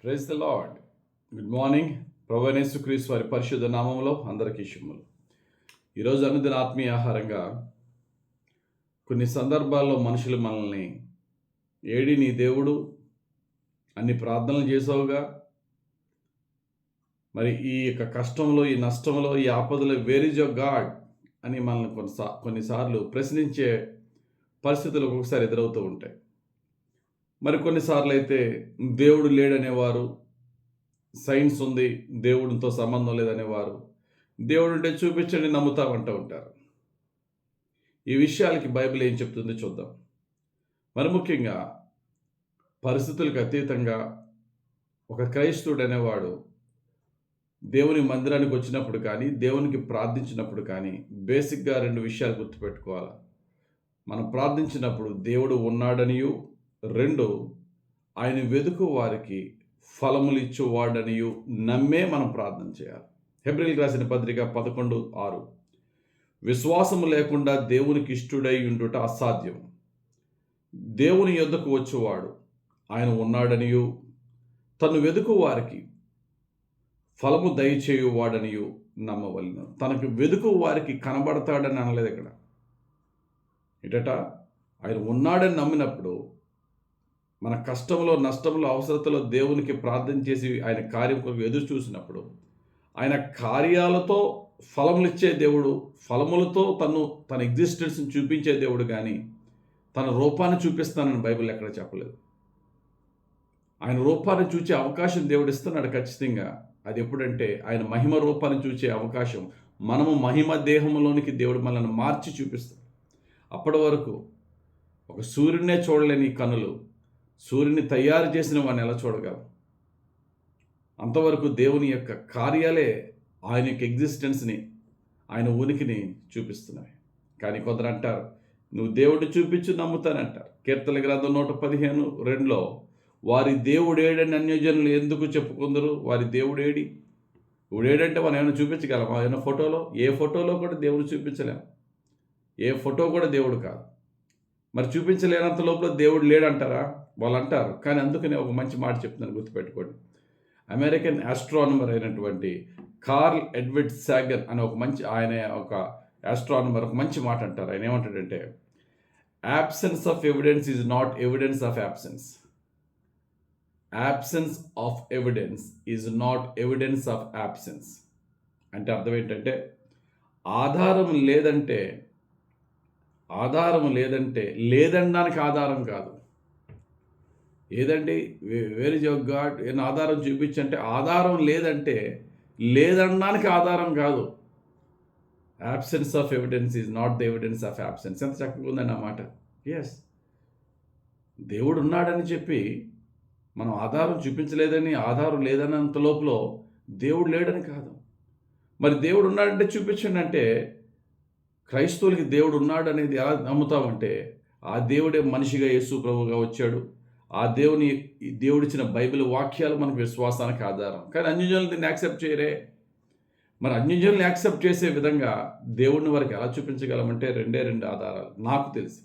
Praise the lord. Good morning. ప్రభువైన యేసుక్రీస్తు వారి పరిశుద్ధ నామములో అందరికీ శుభములు. ఈరోజు అనుదిన ఆత్మీయ ఆహారంగా కొన్ని సందర్భాల్లో మనుషులు మనల్ని ఏడి నీ దేవుడు, అన్ని ప్రార్థనలు చేసావుగా, మరి ఈ యొక్క కష్టంలో, ఈ నష్టంలో, ఈ ఆపదలో వేర్ ఇస్ యువర్ గాడ్ అని మనల్ని కొన్నిసార్లు ప్రశ్నించే పరిస్థితులు ఒక్కొక్కసారి ఎదురవుతూ ఉంటాయి. మరి కొన్నిసార్లు అయితే దేవుడు లేడనేవారు, సైన్స్ ఉంది, దేవుడితో సంబంధం లేదనేవారు, దేవుడు ఉంటే చూపించండి నమ్ముతామంటూ ఉంటారు. ఈ విషయాలకి బైబిల్ ఏం చెప్తుందో చూద్దాం. మరి ముఖ్యంగా పరిస్థితులకు అతీతంగా ఒక క్రైస్తవుడు అనేవాడు దేవుని మందిరానికి వచ్చినప్పుడు కానీ, దేవునికి ప్రార్థించినప్పుడు కానీ బేసిక్గా రెండు విషయాలు గుర్తుపెట్టుకోవాలి. మనం ప్రార్థించినప్పుడు దేవుడు ఉన్నాడనియు, రెండు ఆయన వెదుకు వారికి ఫలములు ఇచ్చువాడనియు నమ్మే మనం ప్రార్థన చేయాలి. హెబ్రీయులకు రాసిన పత్రిక 11:6. విశ్వాసము లేకుండా దేవునికి ఇష్టుడై ఉండుట అసాధ్యం. దేవుని యొద్దకు వచ్చేవాడు ఆయన ఉన్నాడనియు, తను వెదుకు వారికి ఫలము దయచేయువాడనియు నమ్మవలెను. తనకు వెదుకు వారికి కనబడతాడని అనలేదు ఇక్కడ. ఇటట ఆయన ఉన్నాడని నమ్మినప్పుడు, మన కష్టంలో, నష్టంలో, అవసరతలో దేవునికి ప్రార్థన చేసి ఆయన కార్యం కొరకు ఎదురు చూసినప్పుడు, ఆయన కార్యాలతో ఫలములిచ్చే దేవుడు, ఫలములతో తన ఎగ్జిస్టెన్స్ని చూపించే దేవుడు కానీ తన రూపాన్ని చూపిస్తానని బైబిల్ ఎక్కడ చెప్పలేదు. ఆయన రూపాన్ని చూసే అవకాశం దేవుడు ఇస్తున్నాడు ఖచ్చితంగా. అది ఎప్పుడంటే ఆయన మహిమ రూపాన్ని చూసే అవకాశం, మనము మహిమ దేహంలోనికి దేవుడు మనల్ని మార్చి చూపిస్తాడు. అప్పటి వరకు ఒక సూర్యుడినే చూడలేని కనులు సూర్యుని తయారు చేసిన వాడిని ఎలా చూడగలరు? అంతవరకు దేవుని యొక్క కార్యాలే ఆయన యొక్క ఎగ్జిస్టెన్స్ని, ఆయన ఉనికిని చూపిస్తున్నాయి. కానీ కొందరు అంటారు, నువ్వు దేవుడు చూపించు నమ్ముతానంటారు. కీర్తన గ్రంథం 115:2 వారి దేవుడేడని అన్యజనులు ఎందుకు చెప్పుకుందరు? వారి దేవుడేడి? దేవుడేడంటే మనం ఏమైనా చూపించగలమా? ఏమైనా ఫోటోలో? ఏ ఫోటోలో కూడా దేవుడు చూపించలేము. ఏ ఫోటో కూడా దేవుడు కాదు. మరి చూపించలేనంత లోపల దేవుడు లేడంటారా? వాళ్ళు అంటారు. కానీ అందుకనే ఒక మంచి మాట చెప్తున్నాను, గుర్తుపెట్టుకోండి. అమెరికన్ ఆస్ట్రానమర్ అయినటువంటి కార్ల్ ఎడ్వర్డ్ సాగన్ అనే ఆయన ఒక ఆస్ట్రానమర్ ఒక మంచి మాట అంటారు. ఆయన ఏమంటాడంటే, absence of evidence is not evidence of absence. Absence of evidence is not evidence of absence. అంటే అర్థం ఏంటంటే, ఆధారం లేదంటే లేదనడానికి ఆధారం కాదు. ఏదండి వేర్ ఇస్ యువర్ గాడ్, ఏం ఆధారం చూపించంటే ఆధారం లేదంటే లేదనడానికి ఆధారం కాదు. Absence of evidence is not the evidence of absence. ఎంత చక్కగా ఉందండి ఆ మాట. ఎస్, దేవుడు ఉన్నాడని చెప్పి మనం ఆధారం చూపించలేదని, ఆధారం లేదన్నంత లోపల దేవుడు లేడని కాదు. మరి దేవుడు ఉన్నాడంటే చూపించండి అంటే, క్రైస్తవులకి దేవుడు ఉన్నాడు అనేది ఎలా నమ్ముతామంటే, ఆ దేవుడే మనిషిగా యేసు ప్రభువుగా వచ్చాడు. ఆ దేవుడిచ్చిన బైబిల్ వాక్యాలు మనకు విశ్వాసానికి ఆధారం. కానీ అన్యజనులు దీన్ని యాక్సెప్ట్ చేయరే. మరి అన్యజనులు యాక్సెప్ట్ చేసే విధంగా దేవుడిని వారికి ఎలా చూపించగలమంటే రెండు ఆధారాలు నాకు తెలిసి.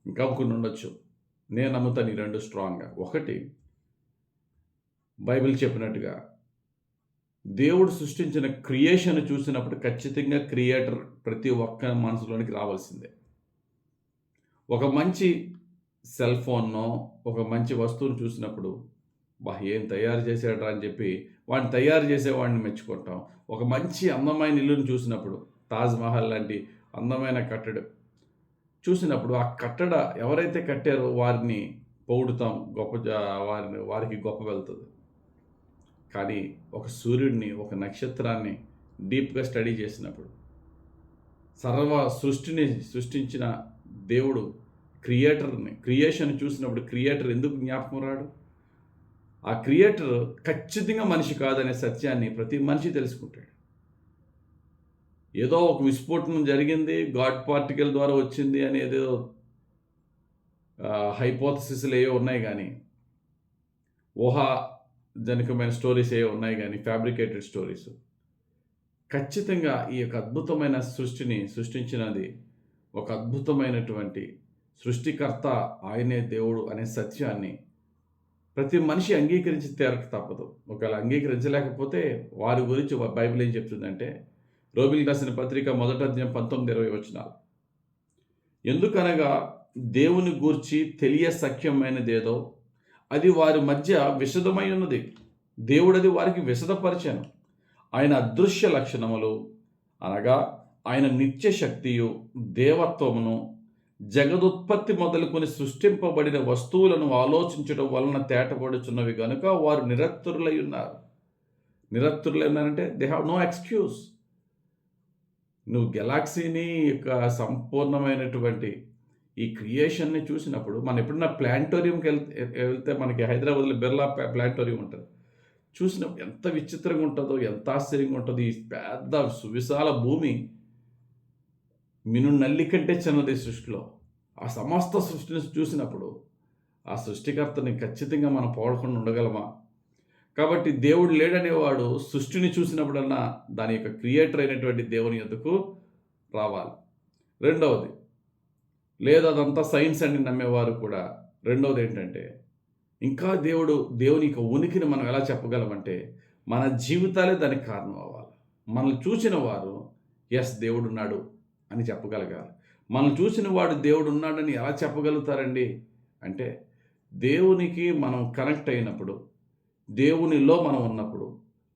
ఇంకా కొన్ని ఉండొచ్చు, నేను నమ్ముతాను ఈ రెండు స్ట్రాంగ్గా. ఒకటి, బైబిల్ చెప్పినట్టుగా దేవుడు సృష్టించిన క్రియేషన్ చూసినప్పుడు ఖచ్చితంగా క్రియేటర్ ప్రతి ఒక్క మనసులోనికి రావాల్సిందే. ఒక మంచి సెల్ ఫోన్నో, ఒక మంచి వస్తువును చూసినప్పుడు, ఏం తయారు చేశాడరా అని చెప్పి వాడిని తయారు చేసేవాడిని మెచ్చుకుంటాం. ఒక మంచి అందమైన ఇల్లును చూసినప్పుడు, తాజ్మహల్ లాంటి అందమైన కట్టడం చూసినప్పుడు, ఆ కట్టడ ఎవరైతే కట్టారో వారిని పొగుడుతాం, వారికి గొప్ప వెళ్తుంది. కానీ ఒక సూర్యుడిని, ఒక నక్షత్రాన్ని డీప్గా స్టడీ చేసినప్పుడు, సర్వ సృష్టిని సృష్టించిన దేవుడు క్రియేషన్ చూసినప్పుడు క్రియేటర్ ఎందుకు జ్ఞాపకం రాడు? ఆ క్రియేటర్ ఖచ్చితంగా మనిషి కాదనే సత్యాన్ని ప్రతి మనిషి తెలుసుకుంటాడు. ఏదో ఒక విస్ఫోటనం జరిగింది, గాడ్ పార్టికల్ ద్వారా వచ్చింది అని ఏదో హైపోథసిస్లు ఏవో ఉన్నాయి, కానీ ఊహాజనకమైన స్టోరీస్ ఏవో ఉన్నాయి, కానీ ఫ్యాబ్రికేటెడ్ స్టోరీస్. ఖచ్చితంగా ఈ యొక్క అద్భుతమైన సృష్టిని సృష్టించినది ఒక అద్భుతమైనటువంటి సృష్టికర్త, ఆయనే దేవుడు అనే సత్యాన్ని ప్రతి మనిషి అంగీకరించి తీరక తప్పదు. ఒకవేళ అంగీకరించలేకపోతే వారి గురించి బైబిల్ ఏం చెప్తుందంటే, రోమిలికి రాసిన పత్రిక 1 అధ్యాయం 19, 20 వచనాలు. ఎందుకనగా దేవుని గూర్చి సఖ్యమైనదేదో అది వారి మధ్య విశదమై ఉన్నది. దేవుడది వారికి విశదపరిచాను. ఆయన అదృశ్య లక్షణములు అనగా ఆయన నిత్య శక్తియు దేవత్వమును జగదుత్పత్తి మొదలుకొని సృష్టింపబడిన వస్తువులను ఆలోచించడం వలన తేటపడుచున్నవి కనుక వారు నిరత్తురులై ఉన్నారు. నిరత్తురులై ఉన్నారంటే దే హ్యావ్ నో ఎక్స్క్యూజ్. నువ్వు గెలాక్సీని యొక్క సంపూర్ణమైనటువంటి ఈ క్రియేషన్ని చూసినప్పుడు, మనం ఎప్పుడన్నా ప్లానిటోరియంకి వెళ్తే మనకి హైదరాబాద్లో బిర్లా ప్లానిటోరియం ఉంటుంది. చూసినప్పుడు ఎంత విచిత్రంగా ఉంటుందో, ఎంత ఆశ్చర్యంగా ఉంటుందో. ఈ పెద్ద సువిశాల భూమి మినునల్లి కంటే చిన్నది సృష్టిలో. ఆ సమస్త సృష్టిని చూసినప్పుడు ఆ సృష్టికర్తని ఖచ్చితంగా మనం పోడకుండా ఉండగలమా? కాబట్టి దేవుడు లేడనేవాడు సృష్టిని చూసినప్పుడన్నా దాని యొక్క క్రియేటర్ అయినటువంటి దేవుని యొద్దకు రావాలి. రెండవది, లేదా అదంతా సైన్స్ అని నమ్మేవారు కూడా రెండవది ఏంటంటే, ఇంకా దేవుని యొక్క ఉనికిని మనం ఎలా చెప్పగలమంటే, మన జీవితాలే దానికి కారణం అవ్వాలి. మనల్ని చూసిన వారు ఎస్ దేవుడు ఉన్నాడు అని చెప్పగలగాలి. మనం చూసిన వాడు దేవుడు ఉన్నాడని ఎలా చెప్పగలుగుతారండి అంటే, దేవునికి మనం కనెక్ట్ అయినప్పుడు, దేవునిలో మనం ఉన్నప్పుడు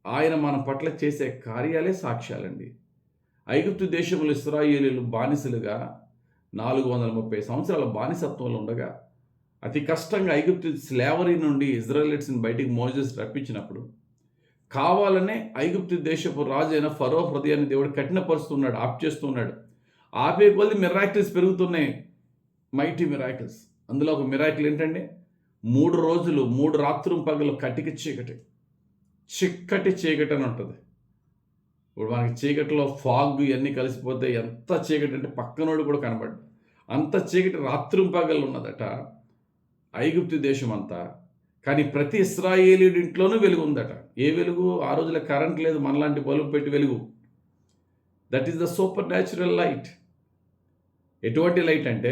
ఆయన మన పట్ల చేసే కార్యాలే సాక్ష్యాలండి. ఐగుప్తు దేశంలో ఇశ్రాయేలీయులు బానిసలుగా 430 సంవత్సరాల బానిసత్వంలో ఉండగా అతి కష్టంగా ఐగుప్తు స్లేవరీ నుండి ఇజ్రాయేలీట్స్ని బయటికి మోజెస్ రప్పించినప్పుడు కావాలనే ఐగుప్తు దేశపు రాజు అయిన ఫరో హృదయాన్ని దేవుడు కఠినపరుస్తున్నాడు, ఆప్ చేస్తున్నాడు. ఆపే కొద్ది మిరాకిల్స్ పెరుగుతున్నాయి, మైటీ మిరాకిల్స్. అందులో ఒక మిరాకిల్ ఏంటండి, 3 రోజులు 3 రాత్రులు పగలు కటిక చీకటి, చిక్కటి చీకటి అని ఉంటుంది. ఇప్పుడు మనకి చీకటిలో ఫాగ్ ఇవన్నీ కలిసిపోతే ఎంత చీకటి అంటే పక్కనోడు కూడా కనబడ్డు. అంత చీకటి రాత్రుం పగలు ఉన్నదట ఐగుప్తు దేశం అంతా. కానీ ప్రతి ఇశ్రాయేలీయుడి ఇంట్లోనూ వెలుగు ఉందట. ఏ వెలుగు? ఆ రోజుల కరెంట్ లేదు, మనలాంటి బల్బు పెట్టి వెలుగు. That is the super natural light. ఎటువంటి లైట్ అంటే,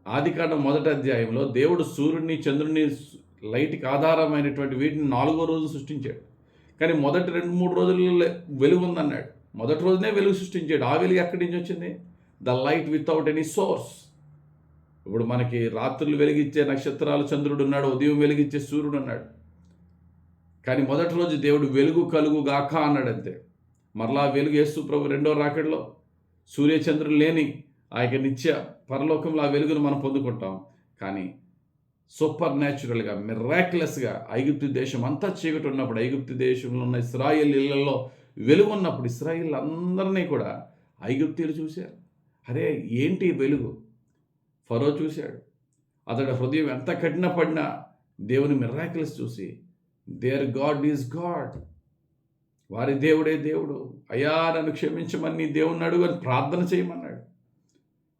ఆదికాండం 1 అధ్యాయంలో దేవుడు సూర్యుడిని చంద్రుడిని లైట్కి ఆధారమైనటువంటి వీటిని 4వ రోజు సృష్టించాడు. కానీ మొదటి 2-3 రోజుల్లో వెలుగు ఉందన్నాడు. మొదటి రోజునే వెలుగు సృష్టించాడు. ఆ వెలుగు ఎక్కడి నుంచి వచ్చింది? The light without any source. ఇప్పుడు మనకి రాత్రులు వెలిగించే నక్షత్రాలు చంద్రుడు ఉన్నాడు, ఉదయం వెలిగించే సూర్యుడు ఉన్నాడు. కానీ మొదటి రోజు దేవుడు వెలుగు కలుగు గాక అన్నాడు అంతే. మరలా వెలుగు యేసు ప్రభు 2వ రాకడలో సూర్యచంద్రులు లేని ఆ యొక్క నిత్య పరలోకంలో ఆ వెలుగును మనం పొందుకుంటాం. కానీ సూపర్ న్యాచురల్గా మిరాక్యులస్గా ఐగుప్తు దేశం అంతా చీకటి ఉన్నప్పుడు, ఐగుప్తు దేశంలో ఉన్న ఇశ్రాయేల్ ఇళ్లలో వెలుగు ఉన్నప్పుడు ఇశ్రాయేల్ అందరినీ కూడా ఐగుప్తీయులు చూశారు. అరే ఏంటి వెలుగు? ఫరో చూశాడు. అతడి హృదయం ఎంత కఠినపడినా దేవుని మిరాకిల్స్ చూసి దేర్ గాడ్ ఈజ్ గాడ్, వారి దేవుడే దేవుడు, అయ్యా నన్ను క్షమించమని నీ దేవుని అడుగు అని ప్రార్థన చేయమన్నాడు.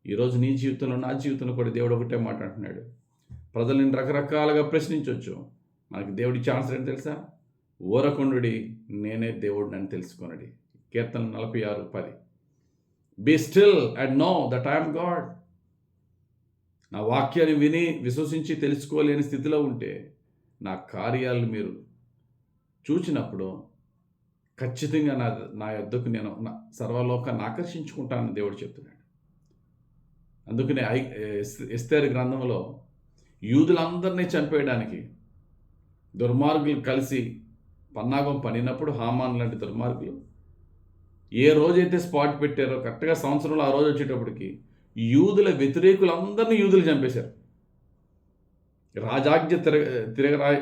ఈరోజు నీ జీవితంలో నా జీవితంలో కూడా దేవుడు ఒకటే మాట అంటున్నాడు. ప్రజలను రకరకాలుగా ప్రశ్నించవచ్చు, మనకి దేవుడి ఛాన్స్ ఏంటి తెలుసా? ఊరకుండుడి, నేనే దేవుడిని అని తెలుసుకొనడి. కీర్తన 46:10. Be still and know that I'm God. నా వాక్యాన్ని విని విశ్వసించి తెలుసుకోలేని స్థితిలో ఉంటే నా కార్యాలను మీరు చూచినప్పుడు ఖచ్చితంగా నా యొద్దకు నేను సర్వలోకాన్ని ఆకర్షించుకుంటానని దేవుడు చెప్తున్నాడు. అందుకనే ఎస్తేరు గ్రంథంలో యూదులందరినీ చంపేయడానికి దుర్మార్గులు కలిసి పన్నాగం పడినప్పుడు హామాన్ లాంటి దుర్మార్గులు ఏ రోజైతే స్పాట్ పెట్టారో కరెక్ట్గా సంవత్సరంలో ఆ రోజు వచ్చేటప్పటికి యూదుల వ్యతిరేకులందరినీ యూదులు చంపేశారు. రాజాజ్ఞ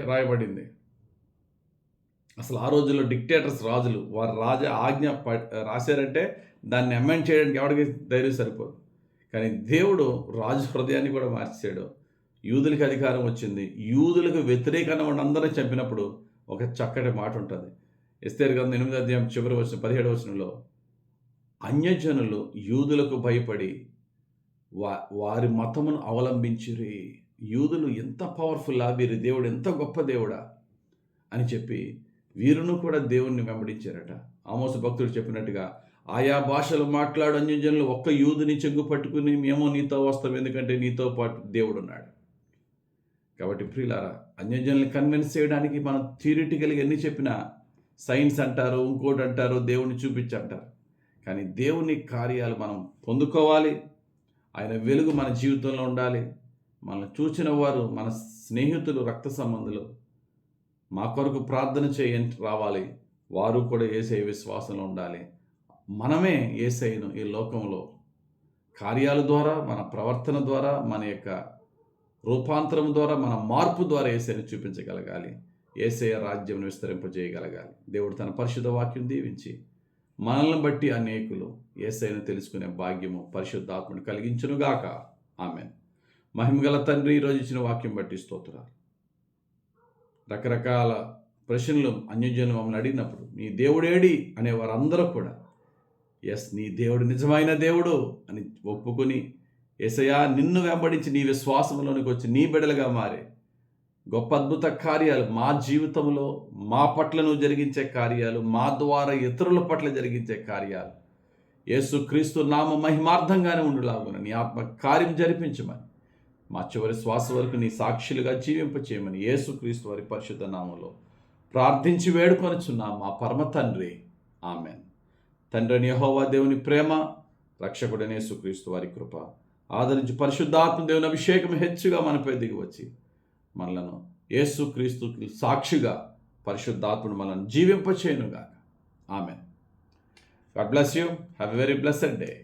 రాయబడింది. అసలు ఆ రోజుల్లో డిక్టేటర్స్ రాజులు వారు ఆజ్ఞ రాశారంటే దాన్ని అమెండ్ చేయడానికి ఎవరికి ధైర్యం సరిపోదు. కానీ దేవుడు రాజు హృదయాన్ని కూడా మార్చాడు. యూదులకి అధికారం వచ్చింది. యూదులకు వ్యతిరేకంగా వాళ్ళందరినీ చంపినప్పుడు ఒక చక్కటి మాట ఉంటుంది. ఎస్తేరు గ్రంథం 8వ అధ్యాయం చివరి వచనం 17వ వచనంలో, అన్యజనులు యూదులకు భయపడి వారి మతమును అవలంబించిరి. యూదులు ఎంత పవర్ఫుల్లా, వీరి దేవుడు ఎంత గొప్ప దేవుడా అని చెప్పి వీరును కూడా దేవుణ్ణి వెంబడించారట. ఆమోసు భక్తుడు చెప్పినట్టుగా, ఆయా భాషలు మాట్లాడు అన్యజనులు ఒక్క యూదుని చెంగు పట్టుకుని మేము నీతో వస్తాం, ఎందుకంటే నీతో పాటు దేవుడు ఉన్నాడు. కాబట్టి ప్రియులారా, అన్యజనుల్ని కన్విన్స్ చేయడానికి మనం థియరిటికల్గా ఎన్ని చెప్పినా సైన్స్ అంటారు, ఇంకోటి అంటారు, దేవుణ్ణి చూపించంటారు. కానీ దేవుని కార్యాలు మనం పొందుకోవాలి. ఆయన వెలుగు మన జీవితంలో ఉండాలి. మనల్ని చూసిన వారు, మన స్నేహితులు, రక్త సంబంధులు మా కొరకు ప్రార్థన చేయని రావాలి. వారు కూడా యేసయ్య విశ్వాసంలో ఉండాలి. మనమే యేసయ్యను ఈ లోకంలో కార్యాల ద్వారా, మన ప్రవర్తన ద్వారా, మన యొక్క రూపాంతరం ద్వారా, మన మార్పు ద్వారా యేసయ్యను చూపించగలగాలి. యేసయ్య రాజ్యం విస్తరింపజేయగలగాలి. దేవుడు తన పరిశుద్ధ వాక్యం దీవించి మనల్ని బట్టి అనేకులు యేసయ్యను తెలుసుకునే భాగ్యము పరిశుద్ధాత్మను కలిగించునుగాక. ఆమేన్. మహిమగల తండ్రి, ఈరోజు ఇచ్చిన వాక్యం బట్టి స్తోత్రాలు. రకరకాల ప్రశ్నలు అన్యజనులు మమ్మల్ని అడిగినప్పుడు నీ దేవుడేడి అనే వారందరూ కూడా నీ దేవుడు నిజమైన దేవుడు అని ఒప్పుకొని, యేసయ్యా నిన్ను వెంబడించి నీ విశ్వాసంలోనికి వచ్చి నీ బిడ్డలుగా మారే గొప్ప అద్భుత కార్యాలు మా జీవితంలో, మా పట్ల నువ్వు జరిగించే కార్యాలు, మా ద్వారా ఇతరుల పట్ల జరిగించే కార్యాలు యేసుక్రీస్తు నామ మహిమార్థంగానే ఉండులాగున నీ ఆత్మ కార్యం జరిపించమని, మా చివరి శ్వాస వరకు నీ సాక్షులుగా జీవింపచేయమని యేసుక్రీస్తు వారి పరిశుద్ధ నామంలో ప్రార్థించి వేడుకొనుచున్నాం మా పరమ తండ్రి. ఆమెన్. తండ్రిని యెహోవా దేవుని ప్రేమ, రక్షకుడైన యేసుక్రీస్తు వారి కృప, ఆదరించి పరిశుద్ధాత్మ దేవుని అభిషేకం హెచ్చుగా మనపై దిగి వచ్చి మనలను యేసుక్రీస్తుకి సాక్షిగా పరిశుద్ధాత్ముడు మనల్ని జీవింపచేయునుగాక. Amen. God bless you. Have a very blessed day.